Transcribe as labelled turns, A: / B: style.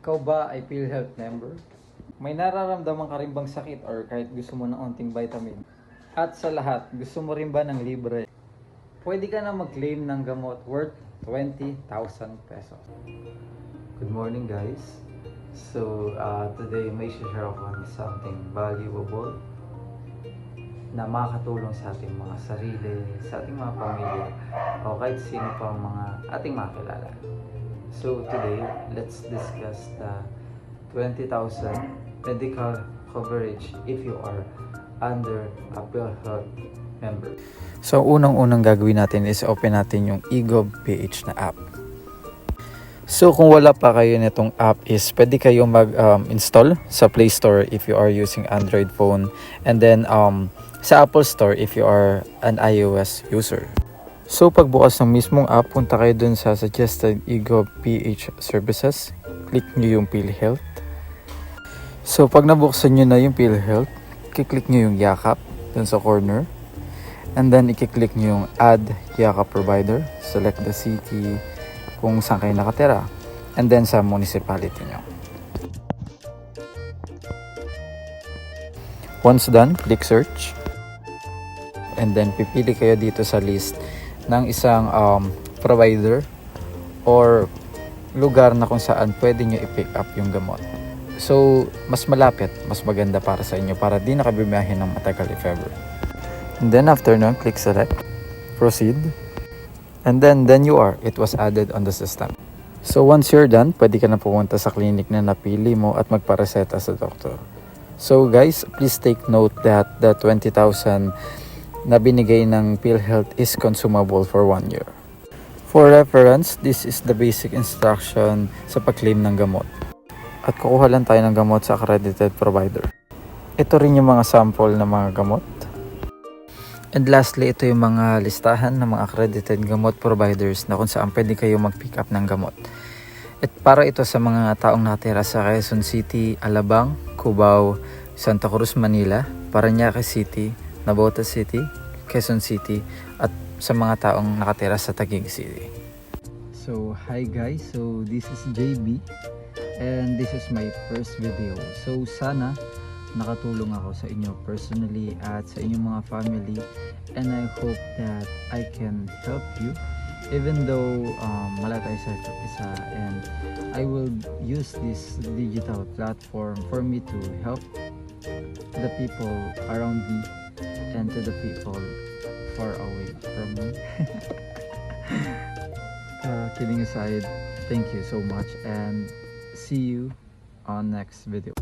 A: Ikaw ba ay PhilHealth member? May nararamdaman ka rin bang sakit or kahit gusto mo ng onting vitamin? At sa lahat, gusto mo rin ba ng libre? Pwede ka na mag-claim ng gamot worth 20,000 pesos. Good morning guys. So today may share ako ng something valuable na makakatulong sa ating mga sarili, sa ating mga pamilya, o kahit sino pang mga ating makilala. So today, let's discuss the 20,000 medical coverage if you are under a PhilHealth member. So unang-unang gagawin natin is open natin yung eGov.ph na app. So kung wala pa kayo nitong app is pwede kayong mag-install sa Play Store if you are using Android phone, and then sa Apple Store if you are an iOS user. So pagbukas ng mismong app, punta kayo dun sa suggested eGov.ph services. Click nyo yung PhilHealth. So pag nabuksan nyo na yung PhilHealth, kiklik nyo yung Yakap dun sa corner. And then ikiklik nyo yung Add Yakap Provider. Select the city kung saan kayo nakatira. And then sa municipality nyo. Once done, click search. And then pipili kayo dito sa list ng isang provider or lugar na kung saan pwede nyo i-pick up yung gamot. So, mas malapit, mas maganda para sa inyo para di na kayo bumiyahin ng matagal if ever. And then after nun, click select, proceed, and then you are, it was added on the system. So once you're done, pwede ka na pumunta sa clinic na napili mo at magpareseta sa doktor. So guys, please take note that the 20,000 na binigay ng PhilHealth is consumable for 1 year. For reference, this is the basic instruction sa pag-claim ng gamot. At kukuha lang tayo ng gamot sa accredited provider. Ito rin yung mga sample ng mga gamot. And lastly, ito yung mga listahan ng mga accredited gamot providers na kung saan pwede kayo mag-pick up ng gamot. At para ito sa mga taong nakatira sa Quezon City, Alabang, Cubao, Santa Cruz, Manila, Parañaque City, Navotas City, Quezon City, at sa mga taong nakatira sa Taguig City. So, hi guys. So, this is JB and this is my first video. So, sana nakatulong ako sa inyo personally at sa inyong mga family, and I hope that I can help you even though wala tayo sa isa't isa, and I will use this digital platform for me to help the people around me and to the people far away from me. Kidding aside, thank you so much and see you on next video.